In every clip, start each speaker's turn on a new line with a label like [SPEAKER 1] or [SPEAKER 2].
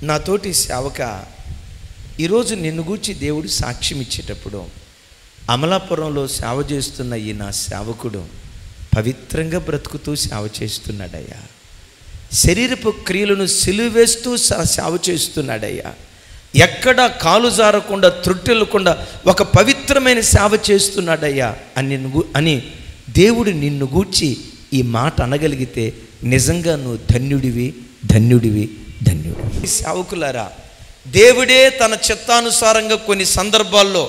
[SPEAKER 1] నాతోటి సేవక ఈరోజు నిన్ను గూర్చి దేవుడు సాక్ష్యం ఇచ్చేటప్పుడు అమలాపురంలో సేవ చేస్తున్న ఈ నా సేవకుడు పవిత్రంగా బ్రతుకుతూ సేవ చేస్తున్నాడయ్యా. శరీరపు క్రియలను సిలువేస్తూ సేవ చేస్తున్నాడయ్యా. ఎక్కడా కాలు జారకుండా త్రుట్టెలకుండా ఒక పవిత్రమైన సేవ చేస్తున్నాడయ్యా అని దేవుడు నిన్ను గూర్చి ఈ మాట అనగలిగితే నిజంగా నువ్వు ధన్యుడివి, ధన్యుడివి, ధన్యుడివి. సేవకులారా, దేవుడే తన చిత్తానుసారంగా కొన్ని సందర్భాల్లో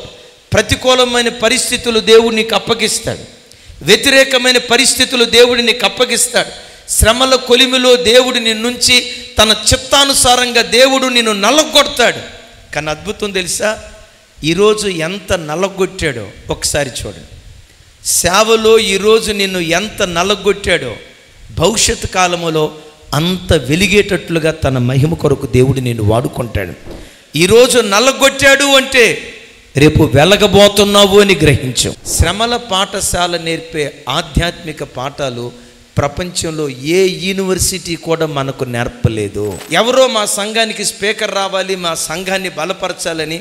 [SPEAKER 1] ప్రతికూలమైన పరిస్థితులు దేవుడు నీకు అప్పగిస్తాడు. వ్యతిరేకమైన పరిస్థితులు దేవుడు నీకు అప్పగిస్తాడు. శ్రమల కొలిమిలో దేవుడు నిన్నుంచి తన చిత్తానుసారంగా దేవుడు నిన్ను నల్లగొడతాడు. కానీ అద్భుతం తెలుసా, ఈరోజు ఎంత నల్లగొట్టాడో ఒకసారి చూడండి. సేవలో ఈరోజు నిన్ను ఎంత నల్లగొట్టాడో భవిష్యత్తు కాలములో అంత వెలిగేటట్లుగా తన మహిమ కొరకు దేవుడు నిన్ను వాడుకుంటాడు. ఈరోజు నల్లగొట్టాడు అంటే రేపు వెలగబోతున్నావు అని గ్రహించు. శ్రమల పాఠశాల నేర్పే ఆధ్యాత్మిక పాఠాలు ప్రపంచంలో ఏ యూనివర్సిటీ కూడా మనకు నేర్పలేదు. ఎవరో మా సంఘానికి స్పీకర్ రావాలి, మా సంఘాన్ని బలపరచాలని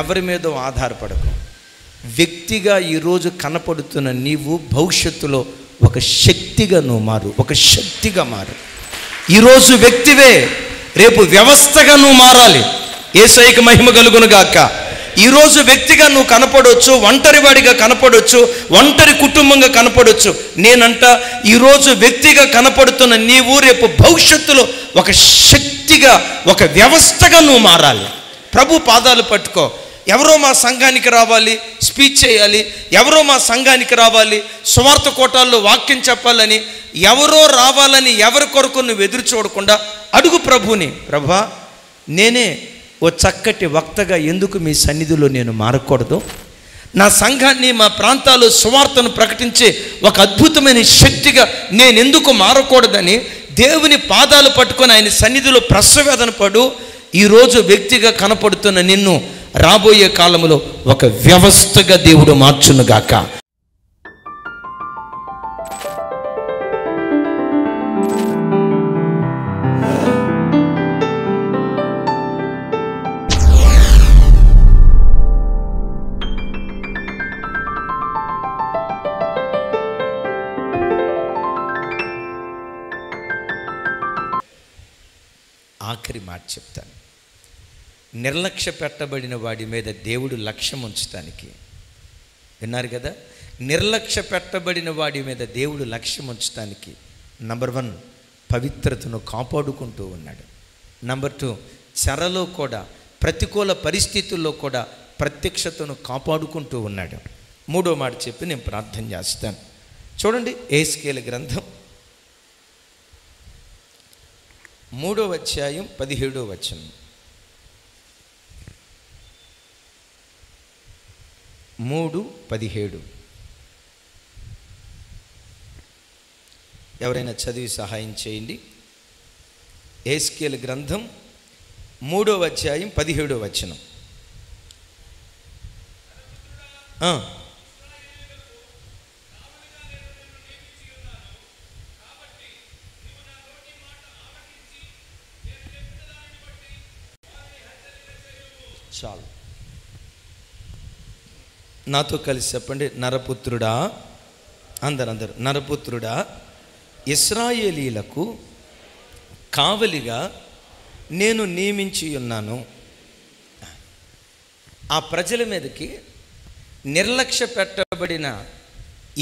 [SPEAKER 1] ఎవరి మీదో ఆధారపడకు. వ్యక్తిగా ఈరోజు కనపడుతున్న నీవు భవిష్యత్తులో ఒక శక్తిగా నువ్వు మారు, ఒక శక్తిగా మారు. ఈరోజు వ్యక్తివే, రేపు వ్యవస్థగా నువ్వు మారాలి. యేసయ్యకి మహిమ కలుగును గాక. ఈరోజు వ్యక్తిగా నువ్వు కనపడవచ్చు, ఒంటరివాడిగా కనపడవచ్చు, ఒంటరి కుటుంబంగా కనపడవచ్చు. నేనంట ఈరోజు వ్యక్తిగా కనపడుతున్న నీవు రేపు భవిష్యత్తులో ఒక శక్తిగా, ఒక వ్యవస్థగా నువ్వు మారాలి. ప్రభు పాదాలు పట్టుకో. ఎవరో మా సంఘానికి రావాలి, స్పీచ్ చేయాలి, ఎవరో మా సంఘానికి రావాలి, సువార్త కోటాల్లో వాక్యం చెప్పాలని, ఎవరో రావాలని ఎవరి కొరకు నువ్వు ఎదురు చూడకుండా అడుగు ప్రభుని, ప్రభా నేనే ఓ చక్కటి వక్తగా ఎందుకు మీ సన్నిధిలో నేను మారకూడదు? నా సంఘాన్ని, మా ప్రాంతాల్లో సువార్తను ప్రకటించే ఒక అద్భుతమైన శక్తిగా నేను ఎందుకు మారకూడదని దేవుని పాదాలు పట్టుకొని ఆయన సన్నిధిలో ప్రసవేదన పడు. ఈరోజు వ్యక్తిగా కనపడుతున్న నిన్ను రాబోయే కాలంలో ఒక వ్యవస్థగా దేవుడు మార్చునుగాక. ఆఖరి మాట చెప్తాను. నిర్లక్ష్య పెట్టబడిన వాడి మీద దేవుడు లక్ష్యం ఉంచటానికి, విన్నారు కదా, నిర్లక్ష్య పెట్టబడిన వాడి మీద దేవుడు లక్ష్యం ఉంచటానికి నంబర్ 1 పవిత్రతను కాపాడుకుంటూ ఉన్నాడు. నంబర్ 2 చెరలో కూడా, ప్రతికూల పరిస్థితుల్లో కూడా ప్రత్యక్షతను కాపాడుకుంటూ ఉన్నాడు. 3వ మాట చెప్పి నేను ప్రార్థన చేస్తాను. చూడండి, యెహెజ్కేలు గ్రంథం 3వ అధ్యాయం 17వ వచనం. 3:17 ఎవరైనా చదివి సహాయం చేయండి. యెహెజ్కేలు గ్రంథం 3వ అధ్యాయం 17వ వచనం. చాలు, నాతో కలిసి చెప్పండి. నరపుత్రుడా, అందరూ నరపుత్రుడా, ఇశ్రాయేలీలకు కావలిగా నేను నియమించి ఉన్నాను. ఆ ప్రజల మీదకి నిర్లక్ష్య పెట్టబడిన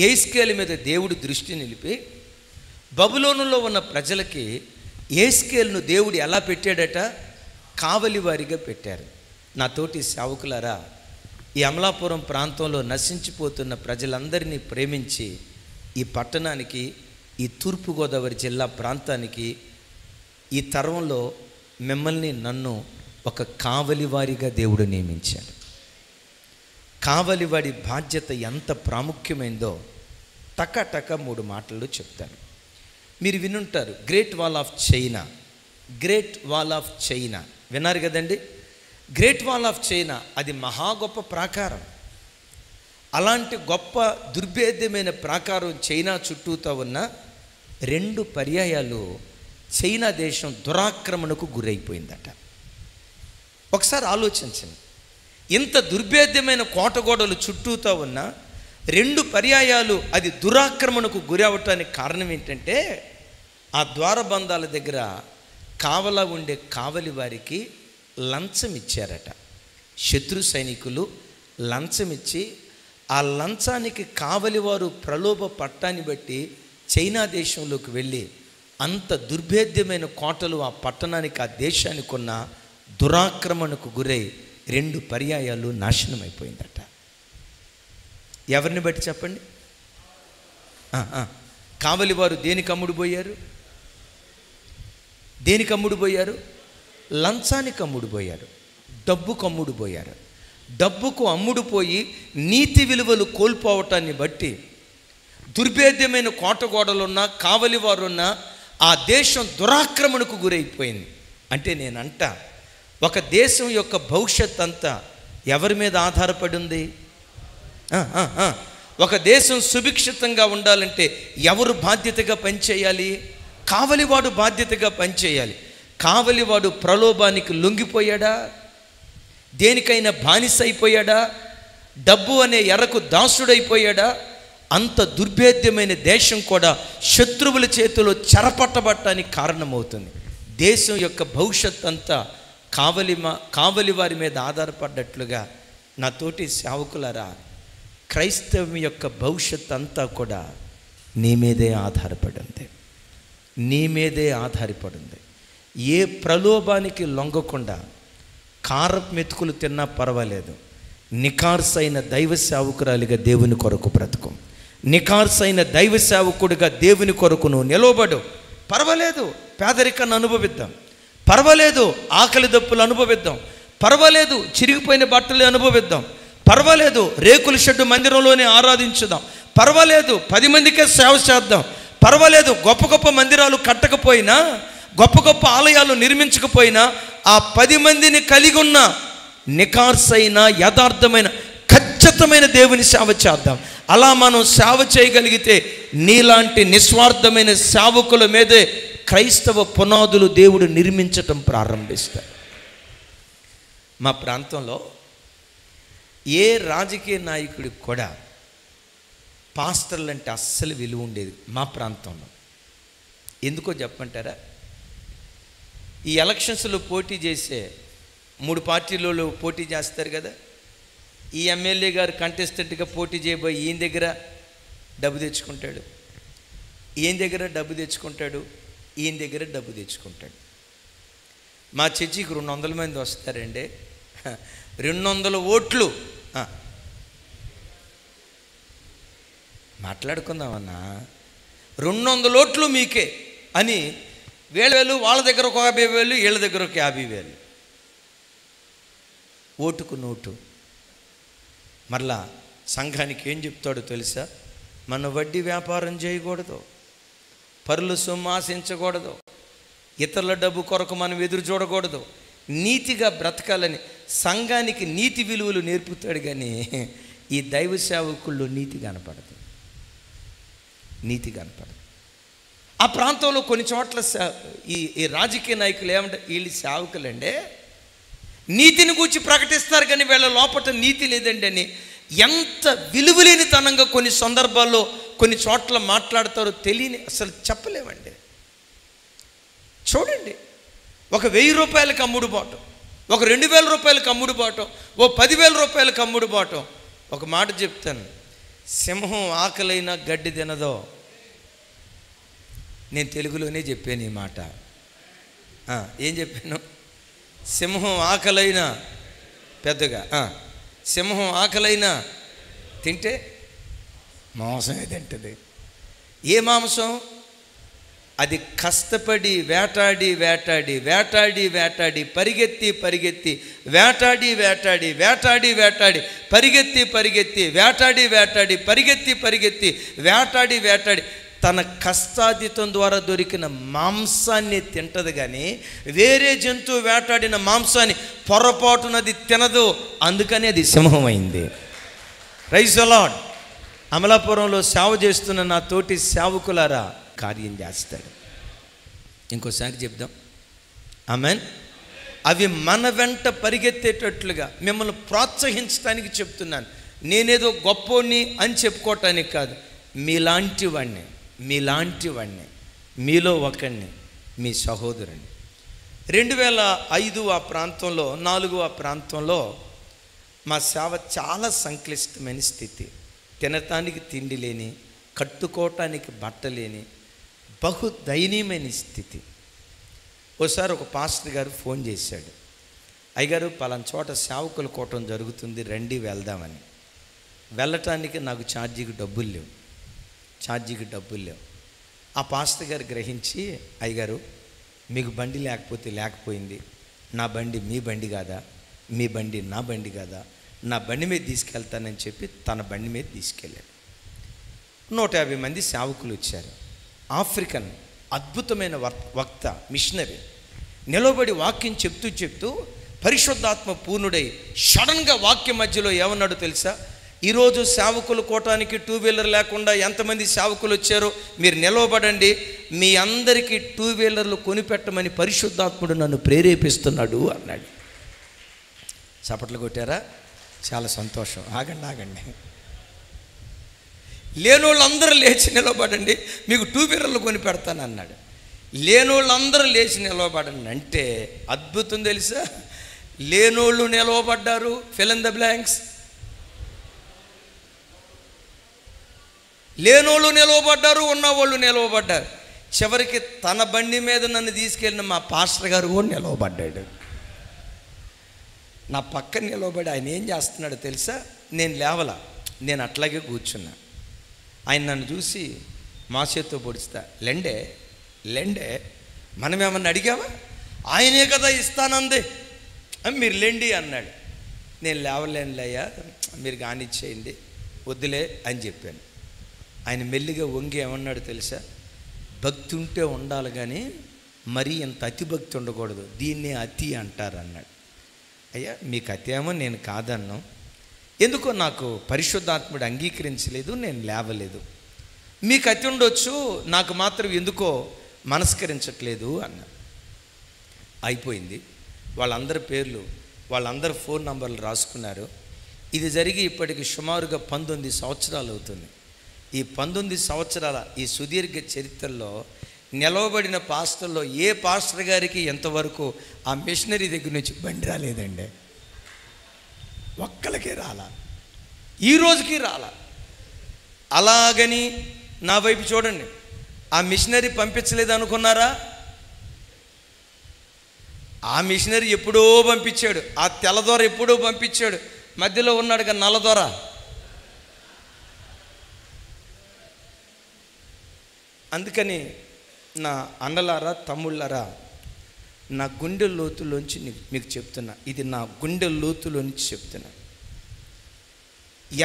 [SPEAKER 1] యెహెజ్కేలు మీద దేవుడు దృష్టి నిలిపి బబులోనులో ఉన్న ప్రజలకి యెహెజ్కేలును దేవుడు ఎలా పెట్టాడట? కావలి వారిగా పెట్టారు. నాతోటి సేవకులారా, ఈ అమలాపురం ప్రాంతంలో నశించిపోతున్న ప్రజలందరినీ ప్రేమించి ఈ పట్టణానికి, ఈ తూర్పుగోదావరి జిల్లా ప్రాంతానికి, ఈ తరంలో మిమ్మల్ని, నన్ను ఒక కావలివారిగా దేవుడు నియమించాడు. కావలివాడి బాధ్యత ఎంత ప్రాముఖ్యమైందో టక 3 మాటల్లో చెప్తాను. మీరు వినుంటారు, Great Wall of China. Great Wall of China విన్నారు కదండి. గ్రేట్ వాల్ ఆఫ్ చైనా అది మహా గొప్ప ప్రాకారం. అలాంటి గొప్ప దుర్భేద్యమైన ప్రాకారం చైనా చుట్టూతో ఉన్న 2 పర్యాయాలు చైనా దేశం దురాక్రమణకు గురైపోయిందట. ఒకసారి ఆలోచించండి. ఇంత దుర్భేద్యమైన కోటగోడలు చుట్టూతో ఉన్న 2 పర్యాయాలు అది దురాక్రమణకు గురి అవటానికి కారణం ఏంటంటే, ఆ ద్వారబంధాల దగ్గర కావలా ఉండే కావలి వారికి లంచం ఇచ్చారట. శత్రు సైనికులు లంచం ఇచ్చి, ఆ లంచానికి కావలి వారు ప్రలోభ పట్టాన్ని బట్టి చైనా దేశంలోకి వెళ్ళి అంత దుర్భేద్యమైన కోటలు ఆ పట్టణానికి, ఆ దేశానికి ఉన్న దురాక్రమణకు గురై 2 పర్యాయాలు నాశనం అయిపోయిందట. ఎవరిని బట్టి చెప్పండి? కావలి వారు దేనికి అమ్ముడుపోయారు? దేనికి అమ్ముడుపోయారు? లంచానికి అమ్ముడుపోయారు, డబ్బుకు అమ్ముడుపోయారు. డబ్బుకు అమ్ముడుపోయి నీతి విలువలు కోల్పోవటాన్ని బట్టి దుర్భేద్యమైన కోటగోడలున్నా, కావలి వారున్నా ఆ దేశం దురాక్రమణకు గురైపోయింది. అంటే నేనంట, ఒక దేశం యొక్క భవిష్యత్ అంతా ఎవరి మీద ఆధారపడి ఉంది? ఒక దేశం సుభిక్షితంగా ఉండాలంటే ఎవరు బాధ్యతగా పనిచేయాలి? కావలివాడు బాధ్యతగా పనిచేయాలి. కావలివాడు ప్రలోభానికి లొంగిపోయాడా? దేనికైనా బానిస అయిపోయాడా? డబ్బు అనే ఎరకు దాసుడైపోయాడా? అంత దుర్భేద్యమైన దేశం కూడా శత్రువుల చేతిలో చెరపట్టబట్టడానికి కారణమవుతుంది. దేశం యొక్క భవిష్యత్ అంతా కావలి వారి మీద ఆధారపడ్డట్లుగా నా తోటి సేవకులారా, క్రైస్తవం యొక్క భవిష్యత్ అంతా కూడా నీ మీదే ఆధారపడింది. నీ మీదే ఆధారపడింది. ఏ ప్రలోభానికి లొంగకుండా కారపు మెతుకులు తిన్నా పర్వాలేదు, నికార్సైన దైవ సేవకురాలిగా దేవుని కొరకు బ్రతుకు. నికార్సైన దైవ సేవకుడిగా దేవుని కొరకు నువ్వు నిలవబడు. పర్వాలేదు, పేదరికాన్ని అనుభవిద్దాం. పర్వాలేదు, ఆకలి దప్పులు అనుభవిద్దాం. పర్వాలేదు, చిరిగిపోయిన బట్టలు అనుభవిద్దాం. పర్వాలేదు, రేకుల షెడ్డు మందిరంలోనే ఆరాధించుదాం. పర్వాలేదు, 10 మందికే సేవ చేద్దాం. పర్వాలేదు, గొప్ప గొప్ప మందిరాలు కట్టకపోయినా, గొప్ప గొప్ప ఆలయాలు నిర్మించకపోయినా, ఆ 10 మందిని కలిగి ఉన్న నికార్సైన యథార్థమైన ఖచ్చితమైన దేవుని సేవ చేద్దాం. అలా మనం సేవ చేయగలిగితే నీలాంటి నిస్వార్థమైన సేవకుల మీదే క్రైస్తవ పునాదులు దేవుడు నిర్మించటం ప్రారంభిస్తాడు. మా ప్రాంతంలో ఏ రాజకీయ నాయకుడికి కూడా పాస్టర్లు అంటే అస్సలు విలువ ఉండేది మా ప్రాంతంలో. ఎందుకో చెప్పంటారా? ఈ ఎలక్షన్స్లో పోటీ చేసే 3 పార్టీలలో పోటీ చేస్తారు కదా. ఈ ఎమ్మెల్యే గారు కంటెస్టెంట్గా పోటీ చేయబోయి ఈయన దగ్గర డబ్బు తెచ్చుకుంటాడు, ఈయన దగ్గర డబ్బు తెచ్చుకుంటాడు, ఈయన దగ్గర డబ్బు తెచ్చుకుంటాడు. మా చర్చికి 200 మంది వస్తారండి. 200 ఓట్లు మాట్లాడుకుందామన్నా. 200 ఓట్లు మీకే అని వేలు వాళ్ళ దగ్గర ఒక 50,000, వీళ్ళ దగ్గర ఒక 50,000. ఓటుకు నోటు. మరలా సంఘానికి ఏం చెప్తాడో తెలుసా? మన వడ్డీ వ్యాపారం చేయకూడదు, పరుల సొమ్ము ఆశించకూడదు, ఇతరుల డబ్బు కొరకు మనం ఎదురు చూడకూడదు, నీతిగా బ్రతకాలని సంఘానికి నీతి విలువలు నేర్పుతాడు. కానీ ఈ దైవ సేవకుల్లో నీతి కనపడదు, నీతి కనపడదు. ఆ ప్రాంతంలో కొన్ని చోట్ల ఈ రాజకీయ నాయకులు ఏమంటారు? వీళ్ళు సేవకులండే, నీతిని గూర్చి ప్రకటిస్తారు కానీ వీళ్ళ లోపల నీతి లేదండి అని ఎంత విలువలేనితనంగా కొన్ని సందర్భాల్లో కొన్ని చోట్ల మాట్లాడతారో తెలియని అసలు చెప్పలేమండి. చూడండి, ఒక 1000 రూపాయలకు అమ్ముడు బాటం, ఒక 2000 రూపాయలకు అమ్ముడు బాటం, ఓ 10,000 రూపాయలకు అమ్ముడు బాటం. ఒక మాట చెప్తాను, సింహం ఆకలైనా గడ్డి తినదో. నేను తెలుగులోనే చెప్పాను ఈ మాట. ఏం చెప్పాను? సింహం ఆకలైనా పెద్దగా, సింహం ఆకలైనా తింటే మాంసం తింటుంది. ఏ మాంసం? అది కష్టపడి వేటాడి వేటాడి వేటాడి వేటాడి పరిగెత్తి పరిగెత్తి వేటాడి వేటాడి వేటాడి వేటాడి పరిగెత్తి పరిగెత్తి వేటాడి వేటాడి పరిగెత్తి పరిగెత్తి వేటాడి వేటాడి తన కష్టార్జితం ద్వారా దొరికిన మాంసాన్ని తింటది. కానీ వేరే జంతువు వేటాడిన మాంసాన్ని పొరపాటునది తినదు. అందుకని అది సింహం అయింది. Praise the lord. అమలాపురంలో సేవ చేస్తున్న నా తోటి సేవకులారా, కార్యం చేస్తాడు. ఇంకోసారి చెప్దాం, ఆమేన్. అవి మన వెంట పరిగెత్తేటట్లుగా మిమ్మల్ని ప్రోత్సహించడానికి చెప్తున్నాను. నేనేదో గొప్పోని అని చెప్పుకోవటానికి కాదు. మీలాంటి వాడిని, మీలో ఒకడిని, మీ సహోదరుని. 2005 ఆ ప్రాంతంలో 4 ఆ ప్రాంతంలో మా సేవ చాలా సంక్లిష్టమైన స్థితి. తినటానికి తిండి లేని, కట్టుకోవటానికి బట్ట లేని బహు దయనీయమైన స్థితి. ఒకసారి ఒక పాస్టర్ గారు ఫోన్ చేశాడు, అయ్యగారు పలానా చోట సేవకుల కూటం జరుగుతుంది, రండి వెళ్దామని. వెళ్ళటానికి నాకు ఛార్జీకి డబ్బులు లేవు. ఆ పాస్టర్ గారు గ్రహించి, అయ్యగారు మీకు బండి లేకపోయింది, నా బండి మీ బండి కాదా, మీ బండి నా బండి కాదా, నా బండి మీద తీసుకెళ్తానని చెప్పి తన బండి మీద తీసుకెళ్ళాడు. 150 మంది సేవకులు వచ్చారు. ఆఫ్రికన్ అద్భుతమైన వక్త, మిషనరీ నిలబడి వాక్యం చెప్తూ పరిశుద్ధాత్మ పూర్ణుడై సడన్గా వాక్యం మధ్యలో ఏమన్నాడు తెలుసా? ఈరోజు సేవకులు కోటానికి 2 వీలర్ లేకుండా ఎంతమంది సేవకులు వచ్చారో మీరు నిలవబడండి, మీ అందరికీ 2 వీలర్లు కొనిపెట్టమని పరిశుద్ధాత్ముడు నన్ను ప్రేరేపిస్తున్నాడు అన్నాడు. చప్పట్లు కొట్టారా? చాలా సంతోషం. ఆగండి. లేనోళ్ళందరూ లేచి నిలబడండి, మీకు 2 వీలర్లు కొని పెడతాను అన్నాడు. లేనోళ్ళందరూ లేచి నిలవబడండి అంటే అద్భుతం తెలుసా? లేనోళ్ళు నిలవబడ్డారు, ఫిల్ ఇన్ ద బ్లాంక్స్. లేనోళ్ళు నిలవబడ్డారు, ఉన్నవాళ్ళు నిలవబడ్డారు. చివరికి తన బండి మీద నన్ను తీసుకెళ్ళిన మా పాస్టర్ గారు కూడా నిలవబడ్డాడు. నా పక్కన నిలవబడి ఆయన ఏం చేస్తున్నాడో తెలుసా? నేను లేవలా, నేను అట్లాగే కూర్చున్నా. ఆయన నన్ను చూసి మా చేత్తో పొడుస్తా, లెండే మనం ఏమన్నా అడిగామా? ఆయనే కదా ఇస్తానంది, మీరు లెండి అన్నాడు. నేను లేవలేనులయ్యా, మీరు కానిచ్చేయండి, వద్దులే అని చెప్పాను. ఆయన మెల్లిగా వంగి ఏమన్నాడు తెలుసా? భక్తి ఉంటే ఉండాలి కానీ మరీ ఇంత అతి భక్తి ఉండకూడదు, దీన్నే అతి అంటారు అన్నాడు. అయ్యా మీకు అతి ఏమో నేను కాదన్నాను, ఎందుకో నాకు పరిశుద్ధాత్ముడు అంగీకరించలేదు, నేను లేవలేదు. మీకు అతి ఉండొచ్చు, నాకు మాత్రం ఎందుకో మనస్కరించట్లేదు అన్న. అయిపోయింది. వాళ్ళందరి పేర్లు, వాళ్ళందరి ఫోన్ నంబర్లు రాసుకున్నారు. ఇది జరిగి ఇప్పటికి సుమారుగా 19 సంవత్సరాలు అవుతుంది. ఈ 19 సంవత్సరాల ఈ సుదీర్ఘ చరిత్రలో నిలవబడిన పాస్టర్లో ఏ పాస్టర్ గారికి ఎంతవరకు ఆ మిషనరీ దగ్గర నుంచి బండి రాలేదండి. ఒక్కలకే రాలా, ఈ రోజుకి రాలా. అలాగని నా వైపు చూడండి, ఆ మిషనరీ పంపించలేదు అనుకున్నారా? ఆ మిషనరీ ఎప్పుడో పంపించాడు, ఆ తెల్లదొర ఎప్పుడో పంపించాడు, మధ్యలో ఉన్నాడు కదా నల్లదొర. అందుకని నా అన్నలారా, తమ్ముళ్ళారా, నా గుండె లోతులోంచి మీకు చెప్తున్నా, ఇది నా గుండె లోతులోంచి చెప్తున్నా.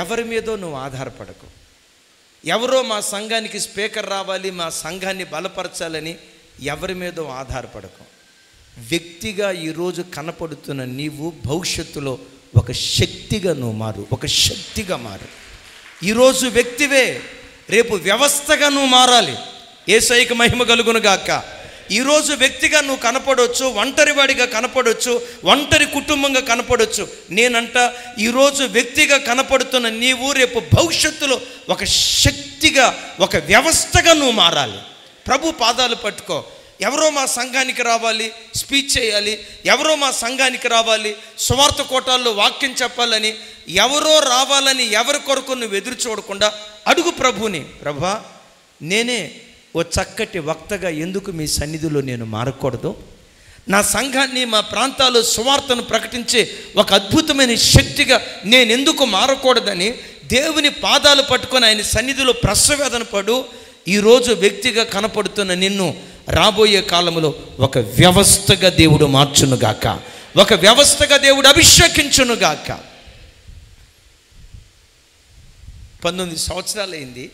[SPEAKER 1] ఎవరి మీదో నువ్వు ఆధారపడకు. ఎవరో మా సంఘానికి స్పీకర్ రావాలి, మా సంఘాన్ని బలపరచాలని ఎవరి మీదో ఆధారపడకు. వ్యక్తిగా ఈరోజు కనపడుతున్న నీవు భవిష్యత్తులో ఒక శక్తిగా నువ్వు మారు, ఒక శక్తిగా మారు. ఈరోజు వ్యక్తివే, రేపు వ్యవస్థగా నువ్వు మారాలి. యేసయ్యకి మహిమ కలుగును గాక. ఈరోజు వ్యక్తిగా నువ్వు కనపడవచ్చు, ఒంటరివాడిగా కనపడవచ్చు, ఒంటరి కుటుంబంగా కనపడవచ్చు. నేనంట ఈరోజు వ్యక్తిగా కనపడుతున్న నీవు రేపు భవిష్యత్తులో ఒక శక్తిగా, ఒక వ్యవస్థగా నువ్వు మారాలి. ప్రభు పాదాలు పట్టుకో. ఎవరో మా సంఘానికి రావాలి, స్పీచ్ చేయాలి, ఎవరో మా సంఘానికి రావాలి, సువార్త కోటాల్లో వాక్యం చెప్పాలని, ఎవరో రావాలని ఎవరి కొరకు నువ్వు ఎదురు చూడకుండా అడుగు ప్రభుని, ప్రభా నేనే ఓ చక్కటి వక్తగా ఎందుకు మీ సన్నిధిలో నేను మారకూడదు? నా సంఘాన్ని, మా ప్రాంతాల్లో సువార్తను ప్రకటించే ఒక అద్భుతమైన శక్తిగా నేను ఎందుకు మారకూడదని దేవుని పాదాలు పట్టుకొని ఆయన సన్నిధిలో ప్రసవేదన పడు. ఈరోజు వ్యక్తిగా కనపడుతున్న నిన్ను రాబోయే కాలంలో ఒక వ్యవస్థగా దేవుడు మార్చునుగాక, ఒక వ్యవస్థగా దేవుడు అభిషేకించునుగాక. 19 సంవత్సరాలైంది.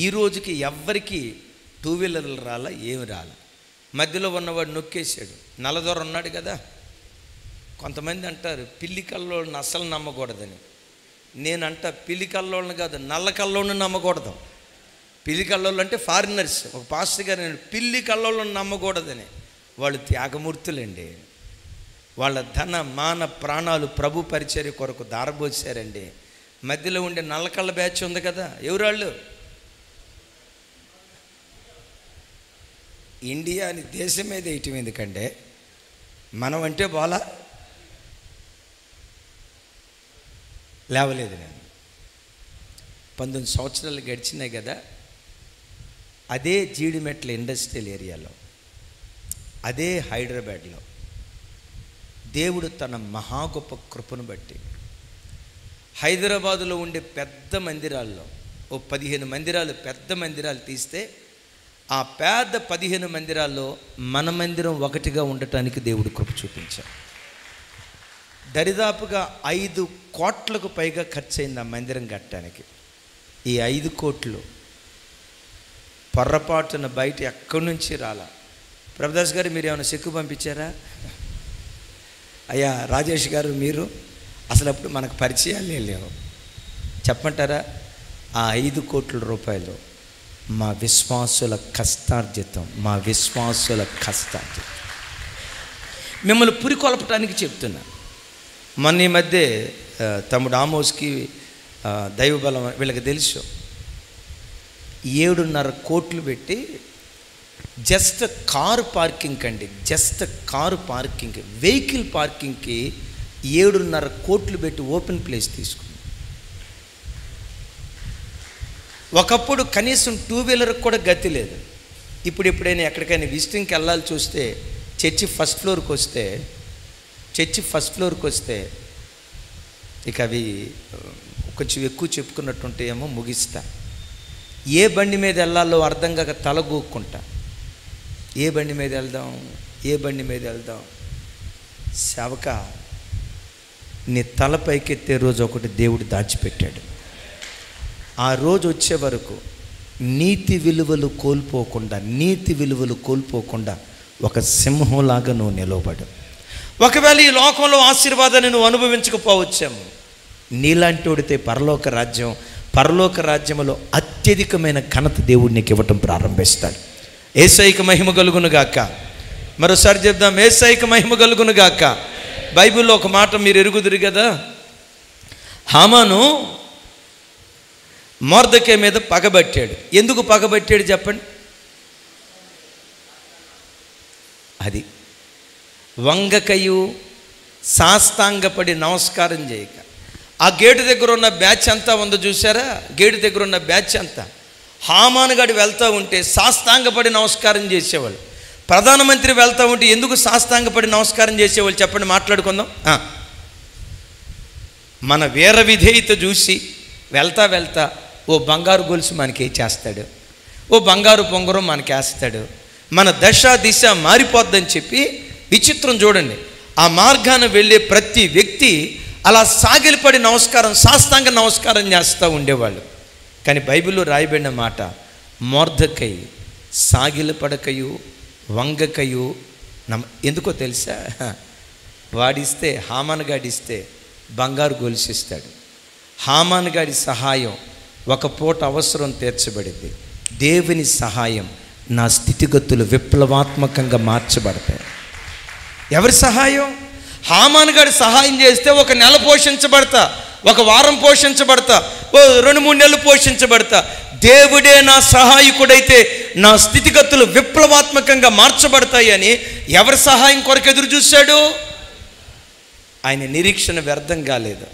[SPEAKER 1] ఈ రోజుకి ఎవ్వరికి 2 వీలర్లు రాలా, ఏమి రాలా. మధ్యలో ఉన్నవాడు నొక్కేశాడు. నల్లదొర ఉన్నాడు కదా. కొంతమంది అంటారు పిల్లి కల్లోళ్ళని అస్సలు నమ్మకూడదని. నేనంట పిల్లి కల్లోళ్ళని కాదు, నల్ల కల్లోళ్ళని నమ్మకూడదు. పిల్లి కల్లోళ్ళు అంటే ఫారినర్స్. ఒక పాస్టర్ గారు నేను పిల్లి కల్లోళ్ళని నమ్మకూడదని. వాళ్ళు త్యాగమూర్తులండి. వాళ్ళ ధన మాన ప్రాణాలు ప్రభు పరిచర్య కొరకు దారబోసారండి. మధ్యలో ఉండే నల్లకళ్ళ బ్యాచ్ ఉంది కదా, ఎవరాళ్ళు? ఇండియాని దేశం మీద వేయటం ఎందుకంటే మనం అంటే బాలా లేవలేదు. నేను 19 సంవత్సరాలు గడిచినాయి కదా, అదే జీడిమెట్ల ఇండస్ట్రియల్ ఏరియాలో, అదే హైదరాబాద్లో దేవుడు తన మహా గొప్ప కృపను బట్టి హైదరాబాదులో ఉండే పెద్ద మందిరాల్లో ఓ 15 మందిరాలు, పెద్ద మందిరాలు తీస్తే ఆ పెద్ద 15 మందిరాల్లో మన మందిరం ఒకటిగా ఉండటానికి దేవుడు కృప చూపించాడు. దరిదాపుగా 5 కోట్లకు పైగా ఖర్చు అయింది ఆ మందిరం కట్టడానికి. ఈ 5 కోట్లు పొర్రపాటున బయట ఎక్కడి నుంచి రాలా. ప్రభుదాస్ గారు మీరు ఏమైనా చెక్కు పంపించారా? అయ్యా రాజేష్ గారు మీరు అసలు అప్పుడు మనకు పరిచయాలు లేవు. చెప్పంటారా? ఆ 5 కోట్ల రూపాయలు మా విశ్వాసుల కష్టార్జితం, మా విశ్వాసుల కష్టార్జితం. మిమ్మల్ని పురికొల్పటానికి చెప్తున్నా. మొన్న ఈ మధ్య తమ్ముడు ఆమోస్కి దైవబలం వీళ్ళకి తెలుసు, 7.5 కోట్లు పెట్టి జస్ట్ కారు పార్కింగ్ అండి, జస్ట్ కారు పార్కింగ్, వెహికల్ పార్కింగ్కి 7.5 కోట్లు పెట్టి ఓపెన్ ప్లేస్ తీసుకుంది. ఒకప్పుడు కనీసం 2 వీలర్కి కూడా గతి లేదు. ఇప్పుడు ఎప్పుడైనా ఎక్కడికైనా విజిటింగ్కి వెళ్ళాలి చూస్తే చర్చి ఫస్ట్ ఫ్లోర్కి వస్తే ఇక అవి కొంచెం ఎక్కువ చెప్పుకున్నట్టుంటే ఏమో ముగిస్తా. ఏ బండి మీద వెళ్ళాలో అర్థం కాక తలగూక్కుంటా. ఏ బండి మీద వెళ్దాం? సేవక, నీ తల పైకెత్తే రోజు ఒకటి దేవుడు దాచిపెట్టాడు. ఆ రోజు వచ్చే వరకు నీతి విలువలు కోల్పోకుండా ఒక సింహంలాగా నువ్వు నిలవబడు. ఒకవేళ ఈ లోకంలో ఆశీర్వాదాన్ని నువ్వు అనుభవించకపోవచ్చాము, నీలాంటి వాడితే పరలోక రాజ్యములో అత్యధికమైన ఘనత దేవుడు నీకు ఇవ్వటం ప్రారంభిస్తాడు. యేసయ్యకు మహిమ కలుగును గాక. మరోసారి చెప్దాం, యేసయ్యకు మహిమ కలుగును గాక. బైబిల్లో ఒక మాట మీరు ఎరుగుదురు కదా, హామాను మొర్దెకై మీద పగబట్టాడు. ఎందుకు పగబట్టాడు చెప్పండి? అది వంగకయు సాష్టాంగపడి నమస్కారం చేయక. ఆ గేటు దగ్గర ఉన్న బ్యాచ్ అంతా ఉందో చూసారా? గేటు దగ్గర ఉన్న బ్యాచ్ అంతా హామాను గాడు వెళ్తూ ఉంటే సాష్టాంగపడి నమస్కారం చేసేవాళ్ళు. ప్రధానమంత్రి వెళ్తూ ఉంటే ఎందుకు సాష్టాంగపడి నమస్కారం చేసేవాళ్ళు చెప్పండి, మాట్లాడుకుందాం. మన వీర విధేయత చూసి వెళ్తా ఓ బంగారు గొలుసు మనకి చేస్తాడు, ఓ బంగారు పొంగరం మనకేస్తాడు, మన దశ దిశ మారిపోద్దని చెప్పి. విచిత్రం చూడండి, ఆ మార్గాన వెళ్ళే ప్రతి వ్యక్తి అలా సాగిలిపడి సాష్టాంగ నమస్కారం చేస్తూ ఉండేవాళ్ళు. కానీ బైబిల్లో రాయబడిన మాట, మొర్దెకై సాగిలపడకయు వంగకయు ఎందుకో తెలుసా? వాడిస్తే, హామాను గాడిస్తే బంగారు గొలుసిస్తాడు. హామాను గాడి సహాయం ఒక పూట అవసరం తీర్చబడింది. దేవుని సహాయం నా స్థితిగతులు విప్లవాత్మకంగా మార్చబడతాయి. ఎవరి సహాయం? హామాను గాడి సహాయం చేస్తే ఒక నెల పోషించబడతా, ఒక వారం పోషించబడతా, ఓ 2-3 నెలలు పోషించబడతా. దేవుడే నా సహాయకుడైతే నా స్థితిగతులు విప్లవాత్మకంగా మార్చబడతాయి అని ఎవరి సహాయం కొరకు ఎదురు చూశాడు? ఆయన నిరీక్షణ వ్యర్థం కాలేదు.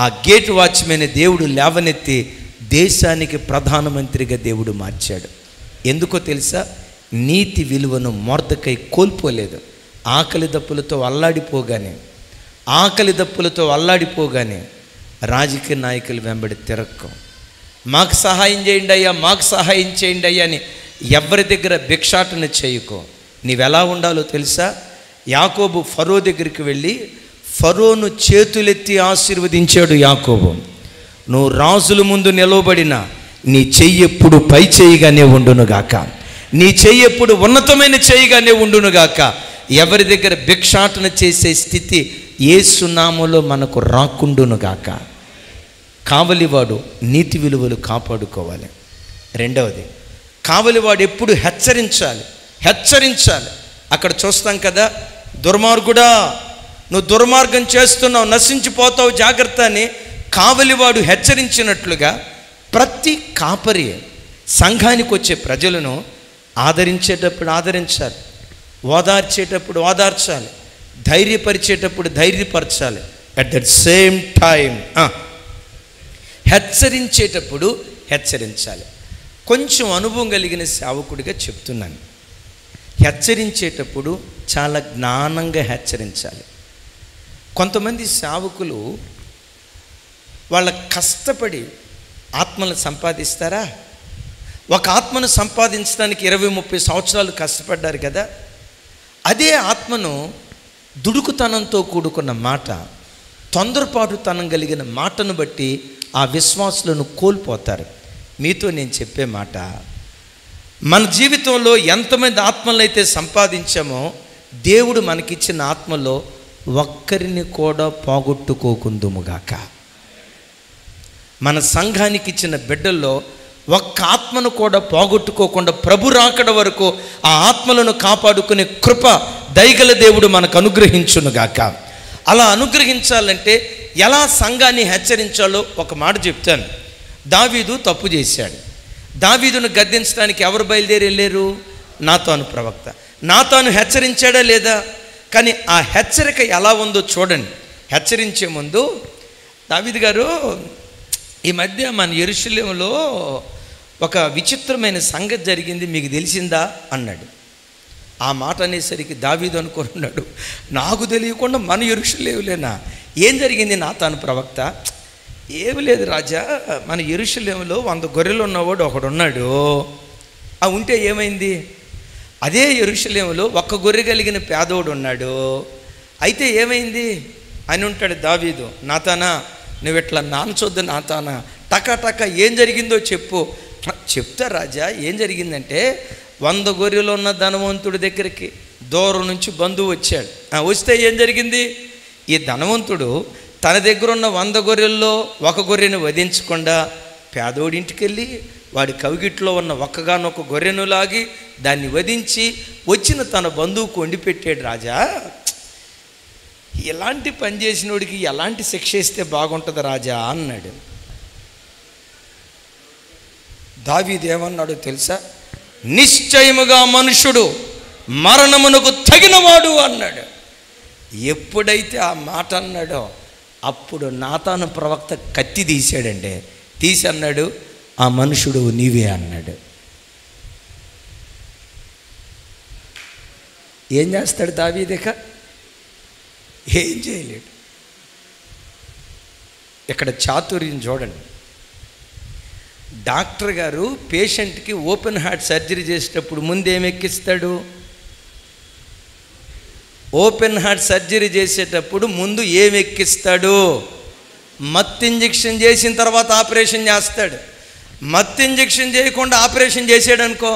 [SPEAKER 1] ఆ గేట్ వాచ్మెన్ దేవుడు లేవనెత్తి దేశానికి ప్రధానమంత్రిగా దేవుడు మార్చాడు. ఎందుకో తెలుసా? నీతి విలువను మొర్దెకై కోల్పోలేదు. ఆకలి దప్పులతో అల్లాడిపోగానే రాజకీయ నాయకులు వెంబడి తిరక్కం, మాకు సహాయం చేయండి అయ్యా అని ఎవరి దగ్గర భిక్షాటన చేయకో. నీవెలా ఉండాలో తెలుసా? యాకోబు ఫరో దగ్గరికి వెళ్ళి ఫరోను చేతులెత్తి ఆశీర్వదించాడు యాకోబు. నువ్వు రాజుల ముందు నిలవబడిన నీ చెయ్యి ఎప్పుడు పై చేయిగానే ఉండునుగాక, నీ చెయ్యి ఎప్పుడు ఉన్నతమైన చేయిగానే ఉండునుగాక. ఎవరి దగ్గర భిక్షాటన చేసే స్థితి యేసు నామములో మనకు రాకుండునుగాక. కావలివాడు నీతి విలువలు కాపాడుకోవాలి. రెండవది, కావలివాడు ఎప్పుడు హెచ్చరించాలి. అక్కడ చూస్తాం కదా, దుర్మార్గుడా నువ్వు దుర్మార్గం చేస్తున్నావు, నశించిపోతావు, జాగ్రత్త అని కావలివాడు హెచ్చరించినట్లుగా ప్రతి కాపరి సంఘానికి వచ్చే ప్రజలను ఆదరించేటప్పుడు ఆదరించాలి, ఓదార్చేటప్పుడు ఓదార్చాలి, ధైర్యపరిచేటప్పుడు ధైర్యపరచాలి. అట్ దట్ సేమ్ టైం హెచ్చరించేటప్పుడు హెచ్చరించాలి. కొంచెం అనుభవం కలిగిన సేవకుడిగా చెప్తున్నాను, హెచ్చరించేటప్పుడు చాలా జ్ఞానంగా హెచ్చరించాలి. కొంతమంది సేవకులు వాళ్ళ కష్టపడి ఆత్మను సంపాదిస్తారా? ఒక ఆత్మను సంపాదించడానికి 20-30 సంవత్సరాలు కష్టపడ్డారు కదా, అదే ఆత్మను దుడుకుతనంతో కూడుకున్న మాట, తొందరపాటుతనం కలిగిన మాటను బట్టి ఆ విశ్వాసులను కోల్పోతారు. మీతో నేను చెప్పే మాట, మన జీవితంలో ఎంతమంది ఆత్మలైతే సంపాదించామో దేవుడు మనకిచ్చిన ఆత్మలో ఒక్కరిని కూడా పోగొట్టుకోకుందుముగాక. మన సంఘానికి ఇచ్చిన బిడ్డల్లో ఒక్క ఆత్మను కూడా పోగొట్టుకోకుండా ప్రభు రాకడ వరకు ఆ ఆత్మలను కాపాడుకునే కృప దయగల దేవుడు మనకు అనుగ్రహించునుగాక. అలా అనుగ్రహించాలంటే ఎలా సంఘాన్ని హెచ్చరించాలో ఒక మాట చెప్తాను. దావీదు తప్పు చేశాడు. దావీదును గద్దించడానికి ఎవరు బయలుదేరి వెళ్ళారు? నాతాను ప్రవక్త. నాతాను హెచ్చరించాడా లేదా? కానీ ఆ హెచ్చరిక ఎలా ఉందో చూడండి. హెచ్చరించే ముందు దావీదు గారు, ఈ మధ్య మన యెరూషలేములో ఒక విచిత్రమైన సంగతి జరిగింది, మీకు తెలిసిందా అన్నాడు. ఆ మాట అనేసరికి దావీదు అనుకున్నాడు, నాకు తెలియకుండా మన యెరూషలేములేనా? ఏం జరిగింది నాతాను ప్రవక్త? ఏమి లేదు రాజా, మన యెరూషలేములో 100 గొర్రెలు ఉన్నవాడు ఒకడున్నాడు. ఆ ఉంటే ఏమైంది? అదే యెరూషలేములో 1 గొర్రె కలిగిన పేదోడు ఉన్నాడు. అయితే ఏమైంది అని ఉంటాడు దావీదు. నాతానా, నువ్వు ఇట్లా నానచొద్దు నాతానా, టకా ఏం జరిగిందో చెప్పు. చెప్తా రాజా, ఏం జరిగిందంటే 100 గొర్రెలు ఉన్న ధనవంతుడి దగ్గరికి దూరం నుంచి బంధువు వచ్చాడు. వస్తే ఏం జరిగింది? ఈ ధనవంతుడు తన దగ్గర ఉన్న 100 గొర్రెల్లో 1 గొర్రెను వధించకుండా పేదోడింటికి వెళ్ళి వాడి కవిగిట్లో ఉన్న ఒక్కగానొక్క గొర్రెను లాగి దాన్ని వధించి వచ్చిన తన బంధువుకు వండి పెట్టాడు. రాజా, ఎలాంటి పని చేసినోడికి ఎలాంటి శిక్ష ఇస్తే బాగుంటుంది రాజా అన్నాడు. దావీదు ఏమన్నాడో తెలుసా? నిశ్చయముగా మనుషుడు మరణమునకు తగినవాడు అన్నాడు. ఎప్పుడైతే ఆ మాట అన్నాడో అప్పుడు నాతాను ప్రవక్త కత్తి తీశాడండి. తీసి అన్నాడు, ఆ మనుషుడు నీవే అన్నాడు. ఏం చేస్తాడు దావీదిక? ఏం చేయలేడు. ఇక్కడ చాతుర్యం చూడండి. డాక్టర్ గారు పేషెంట్కి ఓపెన్ హార్ట్ సర్జరీ చేసేటప్పుడు ముందు ఏమి ఎక్కిస్తాడు? ఓపెన్ హార్ట్ సర్జరీ చేసేటప్పుడు ముందు ఏమి ఎక్కిస్తాడు? మత్తు ఇంజెక్షన్ చేసిన తర్వాత ఆపరేషన్ చేస్తాడు. మత్తు ఇంజెక్షన్ చేయకుండా ఆపరేషన్ చేసాడు అనుకో,